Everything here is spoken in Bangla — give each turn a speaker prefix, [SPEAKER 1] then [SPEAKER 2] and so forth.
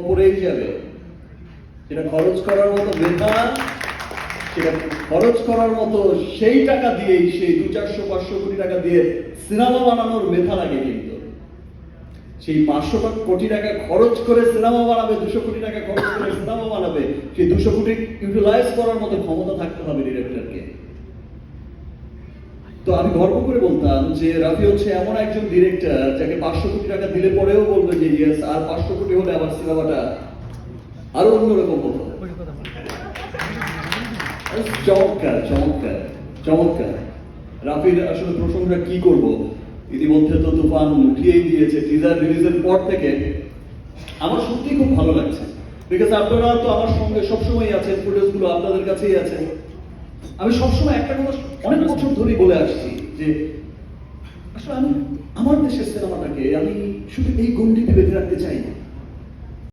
[SPEAKER 1] পড়েই যাবে। সেটা খরচ করার মতো মেধা, সেটা খরচ করার মতো সেই টাকা দিয়েই, সেই 200-400 কোটি টাকা দিয়ে সিনেমা বানানোর মেধা লাগে। কিন্তু সেই 500 কোটি টাকা খরচ করে সিনেমা বানাবে, 200 কোটি টাকা খরচ করে সিনেমা বানাবে, সেই 200 কোটি ইউটিলাইজ করার মতো ক্ষমতা থাকতে হবে ডিরেক্টরকে। তো আমি গর্ব করে বলতাম যে রাফি হচ্ছে এমন একজন ডিরেক্টর যাকে 500 কোটি টাকা দিলে পরেও বলবে যে ইয়েস, আর 500 কোটি হলে আমার সিনেমাটা আরো অন্যরকম হতো। চমৎকার চমৎকার চমৎকার। রাফির আসলে প্রশংসা কি করব, ইতিমধ্যে তো তুফান উঠিয়েই দিয়েছে। টিজার রিলিজের পর থেকে আমার সত্যি খুব ভালো লাগছে, বিকজ আপনারা তো আমার সঙ্গে সবসময় আছেন, ফুটেজগুলো আপনাদের কাছেই আছে। আমি সবসময় একটা কথা অনেক বছর ধরেই বলে আসছি যে আসলে আমি আমার দেশের সিনেমাটাকে আমি শুধু এই গণ্ডিতে বেঁধে রাখতে চাই না।